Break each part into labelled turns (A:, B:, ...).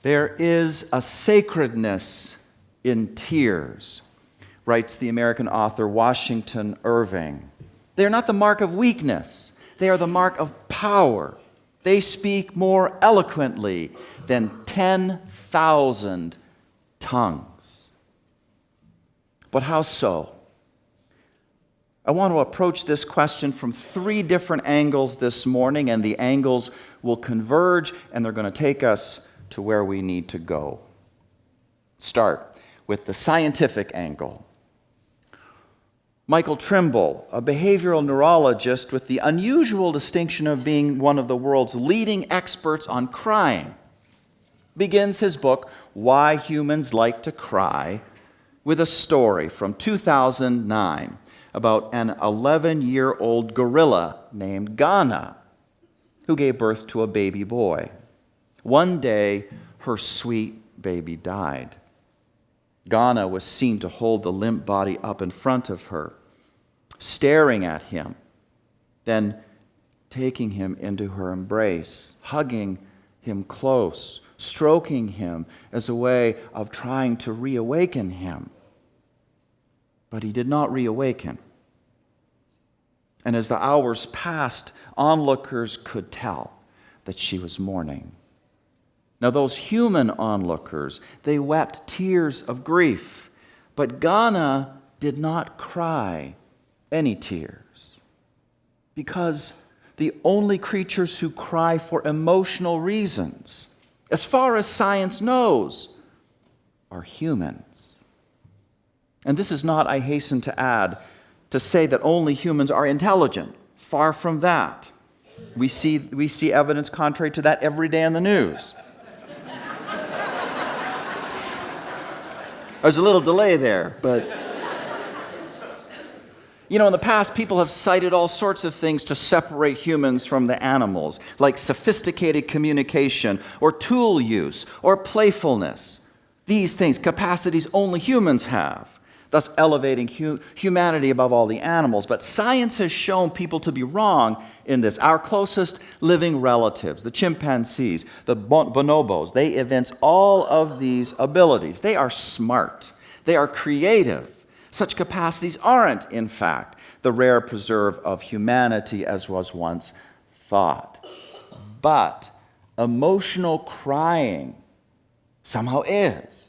A: There is a sacredness in tears, writes the American author Washington Irving. They are not the mark of weakness. They are the mark of power. They speak more eloquently than 10,000 tongues. But how so? I want to approach this question from 3 different angles this morning, and the angles will converge, and they're going to take us to where we need to go. Start with the scientific angle. Michael Trimble, a behavioral neurologist with the unusual distinction of being one of the world's leading experts on crying, begins his book, Why Humans Like to Cry, with a story from 2009 about an 11-year-old gorilla named Ghana who gave birth to a baby boy. One day, her sweet baby died. Ghana was seen to hold the limp body up in front of her, staring at him, then taking him into her embrace, hugging him close, stroking him as a way of trying to reawaken him. But he did not reawaken. And as the hours passed, onlookers could tell that she was mourning. Now, those human onlookers, they wept tears of grief, but Ghana did not cry any tears, because the only creatures who cry for emotional reasons, as far as science knows, are humans. And this is not, I hasten to add, to say that only humans are intelligent. Far from that. We see evidence contrary to that every day in the news. There's a little delay there, but in the past, people have cited all sorts of things to separate humans from the animals, like sophisticated communication, or tool use, or playfulness. These things, capacities only humans have, thus elevating humanity above all the animals. But science has shown people to be wrong in this. Our closest living relatives, the chimpanzees, the bonobos, they evince all of these abilities. They are smart. They are creative. Such capacities aren't, in fact, the rare preserve of humanity as was once thought. But emotional crying somehow is.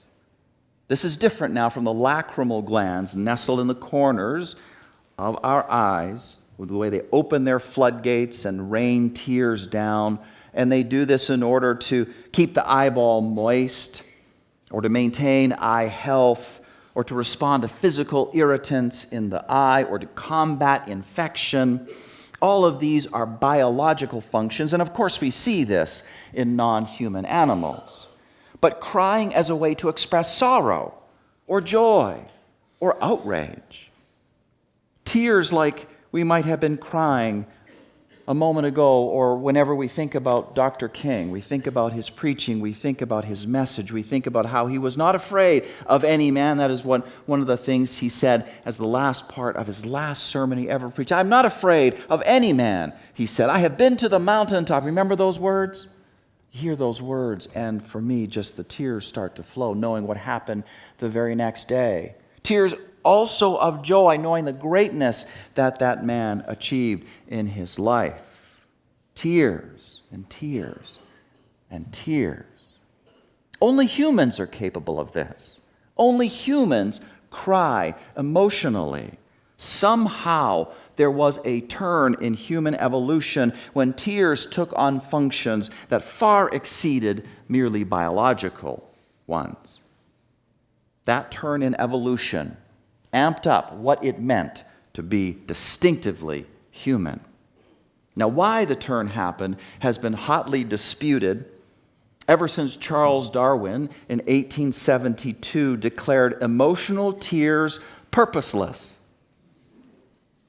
A: This is different now from the lacrimal glands nestled in the corners of our eyes, with the way they open their floodgates and rain tears down. And they do this in order to keep the eyeball moist, or to maintain eye health, or to respond to physical irritants in the eye, or to combat infection. All of these are biological functions, and of course we see this in non-human animals. But crying as a way to express sorrow, or joy, or outrage. Tears like we might have been crying a moment ago, or whenever we think about Dr. King, we think about his preaching, we think about his message, we think about how he was not afraid of any man. That is one of the things he said as the last part of his last sermon he ever preached. I'm not afraid of any man, he said. I have been to the mountaintop. Remember those words? Hear those words, and for me, just the tears start to flow, knowing what happened the very next day. Tears also of joy, knowing the greatness that that man achieved in his life. Tears and tears and tears. Only humans are capable of this. Only humans cry emotionally. Somehow, there was a turn in human evolution when tears took on functions that far exceeded merely biological ones. That turn in evolution amped up what it meant to be distinctively human. Now, why the turn happened has been hotly disputed ever since Charles Darwin in 1872 declared emotional tears purposeless.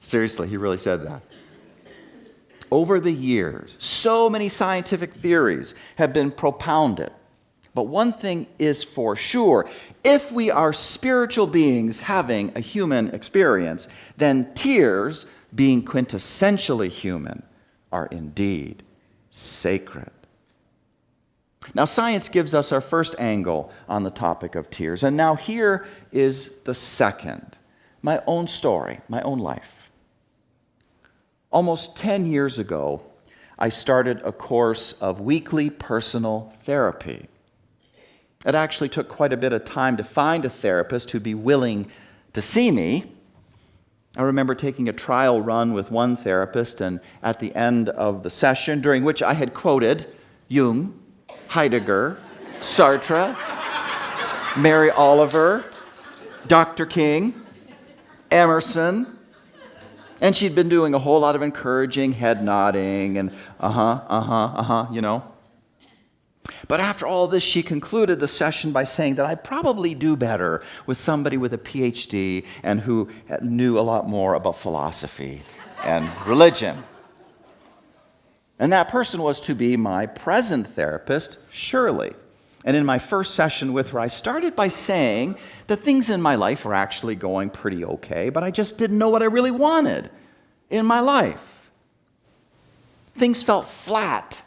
A: Seriously, he really said that. Over the years, so many scientific theories have been propounded. But one thing is for sure, if we are spiritual beings having a human experience, then tears, being quintessentially human, are indeed sacred. Now, science gives us our first angle on the topic of tears. And now here is the second, my own story, my own life. Almost 10 years ago, I started a course of weekly personal therapy. It actually took quite a bit of time to find a therapist who'd be willing to see me. I remember taking a trial run with one therapist, and at the end of the session, during which I had quoted Jung, Heidegger, Sartre, Mary Oliver, Dr. King, Emerson, and she'd been doing a whole lot of encouraging head nodding and you know. But after all this, she concluded the session by saying that I'd probably do better with somebody with a PhD and who knew a lot more about philosophy and religion. And that person was to be my present therapist, Shirley. And in my first session with her, I started by saying that things in my life were actually going pretty okay, but I just didn't know what I really wanted in my life. Things felt flat.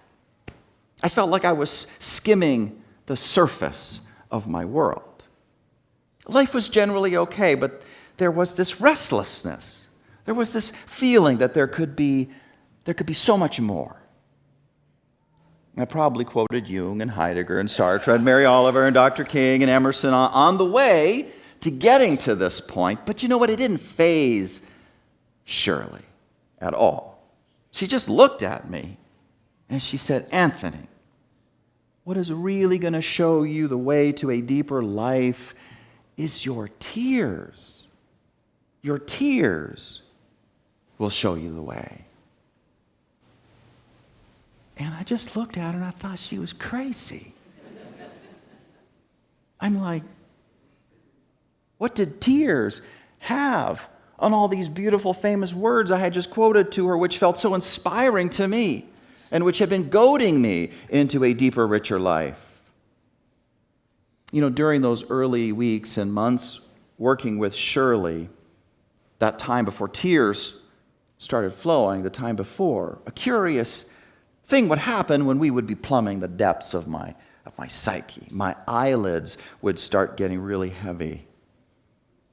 A: I felt like I was skimming the surface of my world. Life was generally okay, but there was this restlessness. There was this feeling that there could be so much more. I probably quoted Jung and Heidegger and Sartre and Mary Oliver and Dr. King and Emerson on the way to getting to this point. But you know what? It didn't faze Shirley at all. She just looked at me and she said, "Anthony, what is really going to show you the way to a deeper life is your tears. Your tears will show you the way." And I just looked at her and I thought she was crazy. I'm like, what did tears have on all these beautiful, famous words I had just quoted to her, which felt so inspiring to me and which had been goading me into a deeper, richer life? You know, during those early weeks and months working with Shirley, that time before tears started flowing, the time before, a curious thing would happen when we would be plumbing the depths of my psyche. My eyelids would start getting really heavy.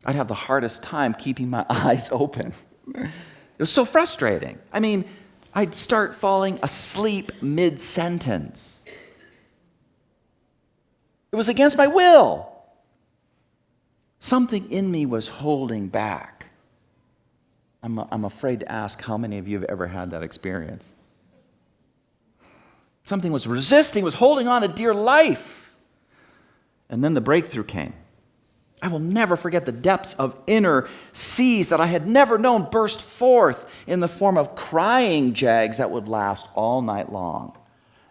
A: I'd have the hardest time keeping my eyes open. It was so frustrating. I mean, I'd start falling asleep mid-sentence. It was against my will. Something in me was holding back. I'm afraid to ask how many of you have ever had that experience. Something was resisting, was holding on to dear life. And then the breakthrough came. I will never forget the depths of inner seas that I had never known burst forth in the form of crying jags that would last all night long.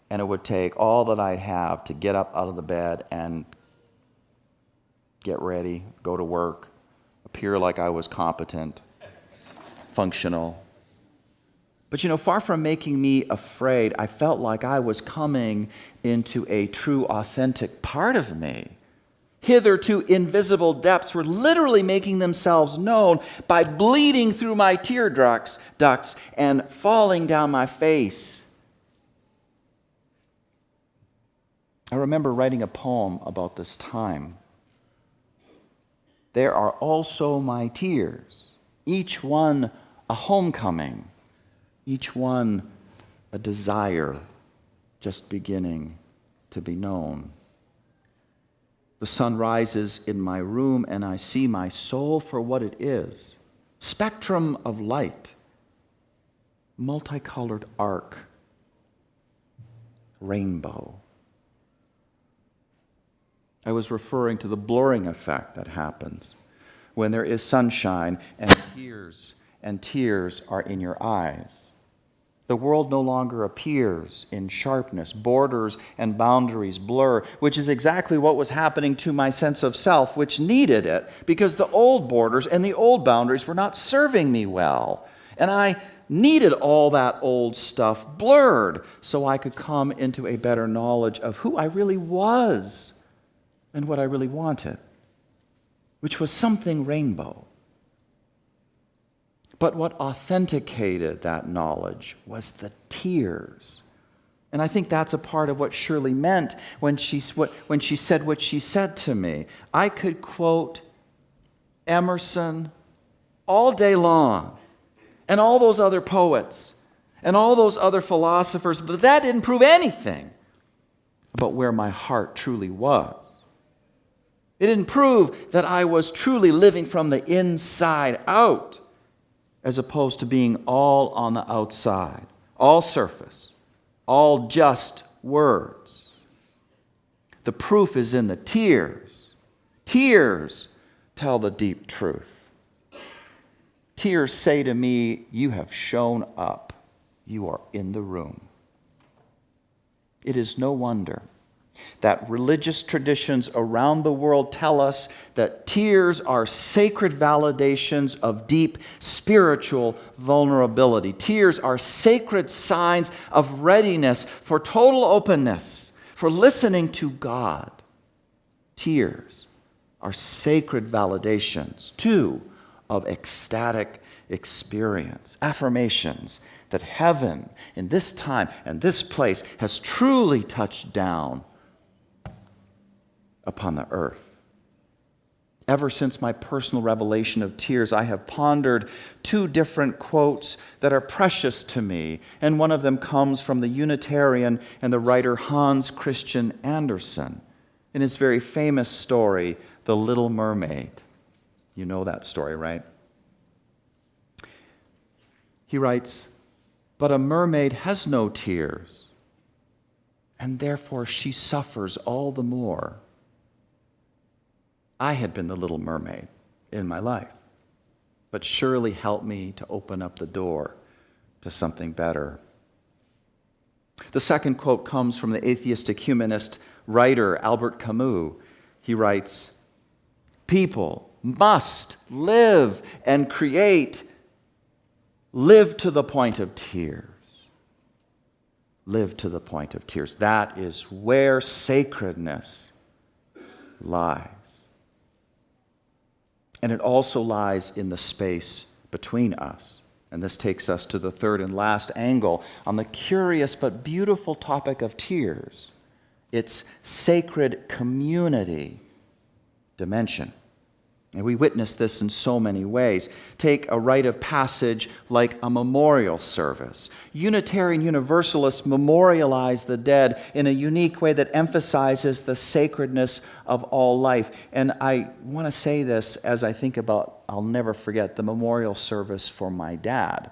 A: And it would take all that I'd have to get up out of the bed and get ready, go to work, appear like I was competent, functional. But you know, far from making me afraid, I felt like I was coming into a true, authentic part of me. Hitherto invisible depths were literally making themselves known by bleeding through my tear ducts and falling down my face. I remember writing a poem about this time. There are also my tears, each one a homecoming, each one a desire just beginning to be known. The sun rises in my room and I see my soul for what it is. Spectrum of light, multicolored arc, rainbow. I was referring to the blurring effect that happens when there is sunshine and tears are in your eyes. The world no longer appears in sharpness. Borders and boundaries blur, which is exactly what was happening to my sense of self, which needed it, because the old borders and the old boundaries were not serving me well. And I needed all that old stuff blurred so I could come into a better knowledge of who I really was and what I really wanted, which was something rainbow. But what authenticated that knowledge was the tears. And I think that's a part of what Shirley meant when she said what she said to me. I could quote Emerson all day long, and all those other poets, and all those other philosophers, but that didn't prove anything about where my heart truly was. It didn't prove that I was truly living from the inside out, as opposed to being all on the outside, all surface, all just words. The proof is in the tears. Tears tell the deep truth. Tears say to me, you have shown up. You are in the room. It is no wonder that religious traditions around the world tell us that tears are sacred validations of deep spiritual vulnerability. Tears are sacred signs of readiness for total openness, for listening to God. Tears are sacred validations, too, of ecstatic experience, affirmations that heaven in this time and this place has truly touched down upon the earth. Ever since my personal revelation of tears, I have pondered two different quotes that are precious to me, and one of them comes from the Unitarian and the writer Hans Christian Andersen in his very famous story, The Little Mermaid. You know that story, right? He writes, "But a mermaid has no tears, and therefore she suffers all the more." I had been the little mermaid in my life, but surely helped me to open up the door to something better. The second quote comes from the atheistic humanist writer Albert Camus. He writes, "People must live and create. Live to the point of tears. Live to the point of tears." That is where sacredness lies. And it also lies in the space between us. And this takes us to the third and last angle on the curious but beautiful topic of tears. Its sacred community dimension. And we witness this in so many ways. Take a rite of passage like a memorial service. Unitarian Universalists memorialize the dead in a unique way that emphasizes the sacredness of all life. And I want to say this as I think about, I'll never forget, the memorial service for my dad.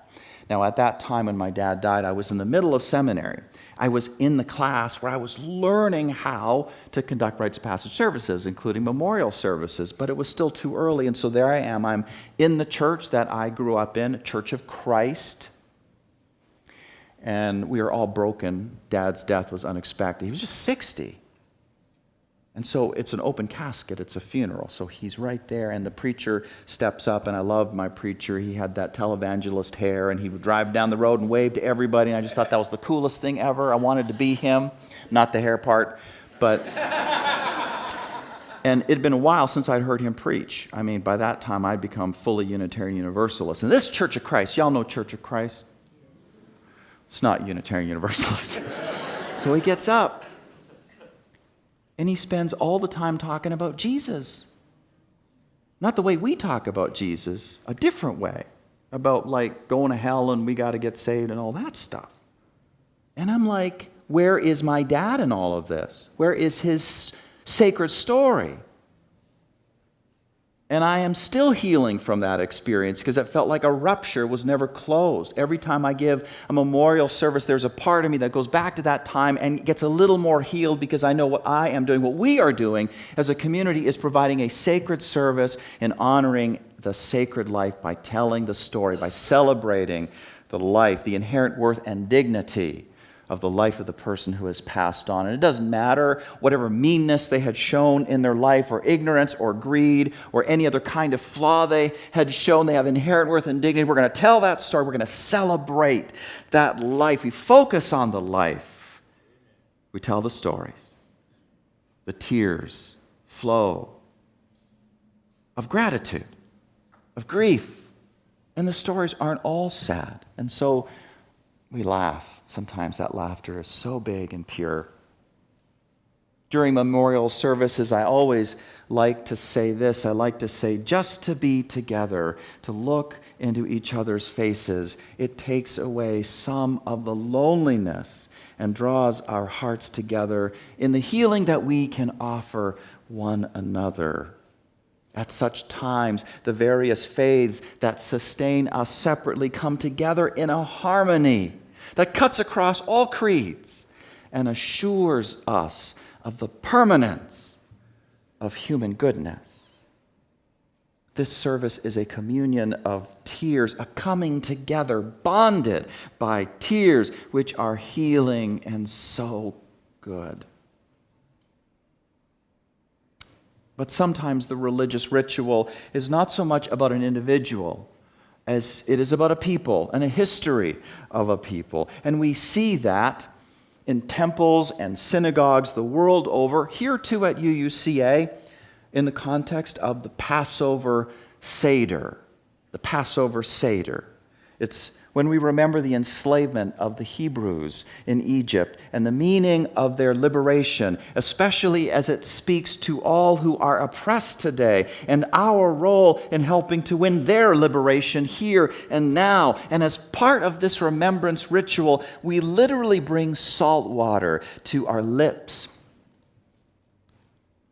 A: Now, at that time when my dad died, I was in the middle of seminary. I was in the class where I was learning how to conduct rites of passage services, including memorial services, but it was still too early, and so there I am. I'm in the church that I grew up in, Church of Christ, and we are all broken. Dad's death was unexpected. He was just 60. And so it's an open casket, it's a funeral. So he's right there, and the preacher steps up, and I loved my preacher. He had that televangelist hair, and he would drive down the road and wave to everybody, and I just thought that was the coolest thing ever. I wanted to be him, not the hair part, but... And it'd been a while since I'd heard him preach. I mean, by that time, I'd become fully Unitarian Universalist. And this Church of Christ, y'all know Church of Christ? It's not Unitarian Universalist. So he gets up. And he spends all the time talking about Jesus. Not the way we talk about Jesus, a different way. About like going to hell and we got to get saved and all that stuff. And I'm like, where is my dad in all of this? Where is his sacred story? And I am still healing from that experience because it felt like a rupture was never closed. Every time I give a memorial service, there's a part of me that goes back to that time and gets a little more healed because I know what I am doing, what we are doing as a community is providing a sacred service and honoring the sacred life by telling the story, by celebrating the life, the inherent worth and dignity of the life of the person who has passed on. And it doesn't matter whatever meanness they had shown in their life, or ignorance, or greed, or any other kind of flaw they had shown. They have inherent worth and dignity. We're going to tell that story. We're going to celebrate that life. We focus on the life. We tell the stories. The tears flow of gratitude, of grief. And the stories aren't all sad. And so We laugh. Sometimes that laughter is so big and pure. During memorial services, I always like to say this. I like to say, just to be together, to look into each other's faces, it takes away some of the loneliness and draws our hearts together in the healing that we can offer one another. At such times, the various faiths that sustain us separately come together in a harmony that cuts across all creeds and assures us of the permanence of human goodness. This service is a communion of tears, a coming together, bonded by tears, which are healing and so good. But sometimes the religious ritual is not so much about an individual as it is about a people and a history of a people. And we see that in temples and synagogues the world over, here too at UUCA, in the context of the Passover Seder. The Passover Seder. It's when we remember the enslavement of the Hebrews in Egypt and the meaning of their liberation, especially as it speaks to all who are oppressed today, and our role in helping to win their liberation here and now. And as part of this remembrance ritual, we literally bring salt water to our lips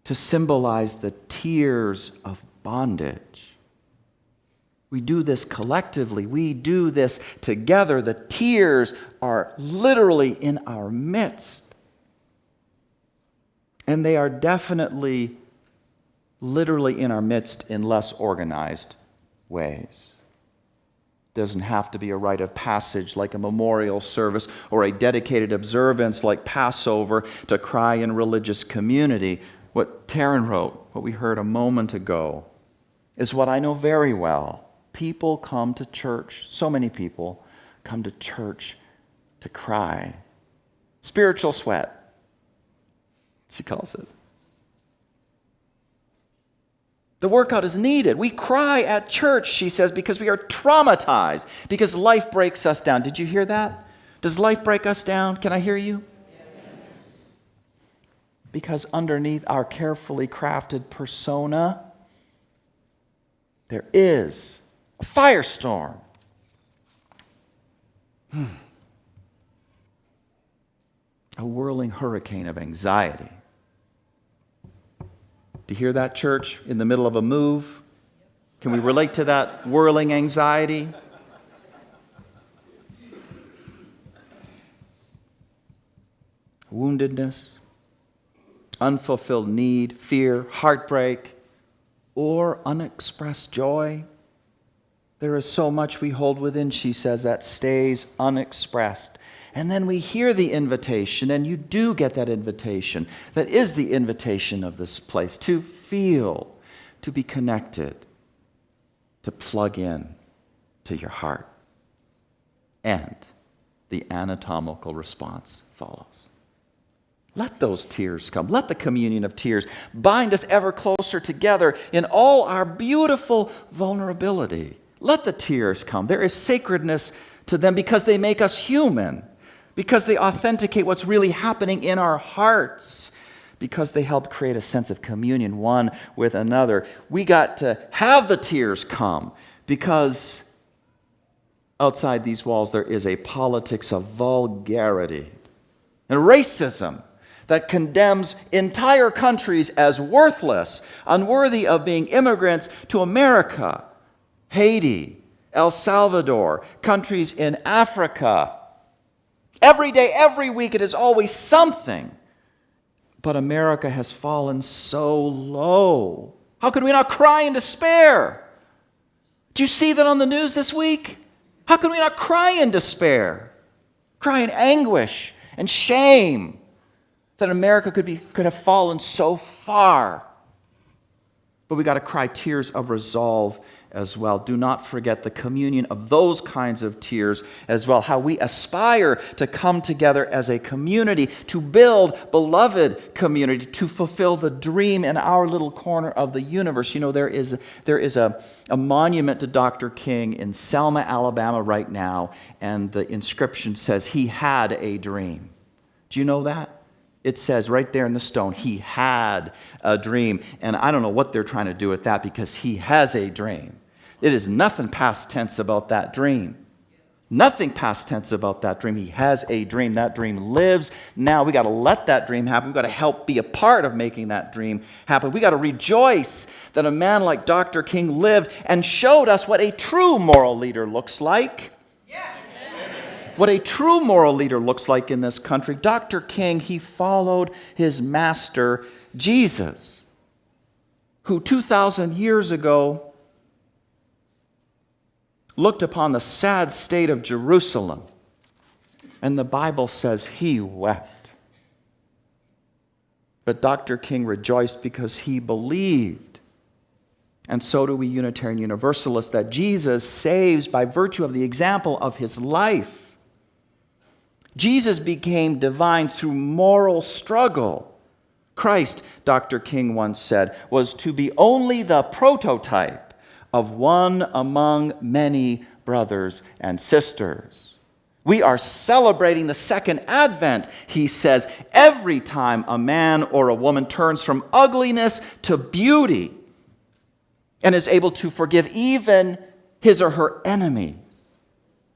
A: to symbolize the tears of bondage. We do this collectively. We do this together. The tears are literally in our midst. And they are definitely, literally in our midst in less organized ways. It doesn't have to be a rite of passage like a memorial service or a dedicated observance like Passover to cry in religious community. What Taryn wrote, what we heard a moment ago, is what I know very well. People come to church, so many people come to church to cry. Spiritual sweat, she calls it. The workout is needed. We cry at church, she says, because we are traumatized, because life breaks us down. Did you hear that? Does life break us down? Can I hear you? Because underneath our carefully crafted persona, there is a firestorm. A whirling hurricane of anxiety. Do you hear that, church? In the middle of a move? Can we relate to that whirling anxiety? Woundedness, unfulfilled need, fear, heartbreak, or unexpressed joy. There is so much we hold within, she says, that stays unexpressed. And then we hear the invitation, and you do get that invitation. That is the invitation of this place, to feel, to be connected, to plug in to your heart. And the anatomical response follows. Let those tears come. Let the communion of tears bind us ever closer together in all our beautiful vulnerability. Let the tears come. There is sacredness to them because they make us human, because they authenticate what's really happening in our hearts, because they help create a sense of communion one with another. We got to have the tears come because outside these walls there is a politics of vulgarity and racism that condemns entire countries as worthless, unworthy of being immigrants to America, Haiti, El Salvador, countries in Africa. Every day, every week, it is always something. But America has fallen so low. How could we not cry in despair? Do you see that on the news this week? How could we not cry in despair? Cry in anguish and shame that America could have fallen so far. But we got to cry tears of resolve as well. Do not forget the communion of those kinds of tears as well. How we aspire to come together as a community, to build beloved community, to fulfill the dream in our little corner of the universe. You know, there is a monument to Dr. King in Selma, Alabama right now, and the inscription says, "He had a dream." Do you know that? It says right there in the stone, he had a dream. And I don't know what they're trying to do with that, because he has a dream. It is nothing past tense about that dream. Nothing past tense about that dream. He has a dream. That dream lives now. We got to let that dream happen. We've got to help be a part of making that dream happen. We got to rejoice that a man like Dr. King lived and showed us what a true moral leader looks like. What a true moral leader looks like in this country. Dr. King, he followed his master, Jesus, who 2,000 years ago looked upon the sad state of Jerusalem, and the Bible says he wept. But Dr. King rejoiced because he believed. And so do we Unitarian Universalists, that Jesus saves by virtue of the example of his life. Jesus became divine through moral struggle. Christ, Dr. King once said, was to be only the prototype of one among many brothers and sisters. We are celebrating the second advent, he says, every time a man or a woman turns from ugliness to beauty and is able to forgive even his or her enemy.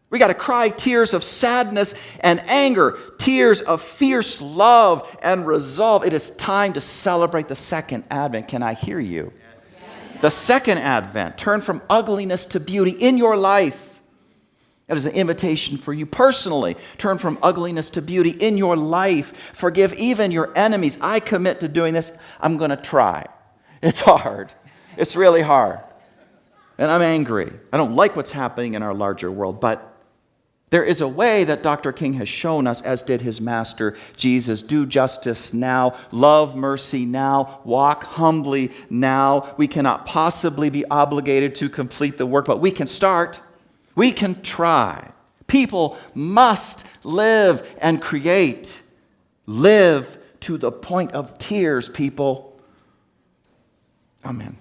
A: We got to cry tears of sadness and anger, tears of fierce love and resolve. It is time to celebrate the second advent. Can I hear you? Yes. The second advent. Turn from ugliness to beauty in your life. That is an invitation for you personally. Turn from ugliness to beauty in your life. Forgive even your enemies. I commit to doing this. I'm going to try. It's hard. It's really hard. And I'm angry. I don't like what's happening in our larger world, but there is a way that Dr. King has shown us, as did his master, Jesus. Do justice now, love mercy now, walk humbly now. We cannot possibly be obligated to complete the work, but we can start. We can try. People must live and create. Live to the point of tears, people. Amen.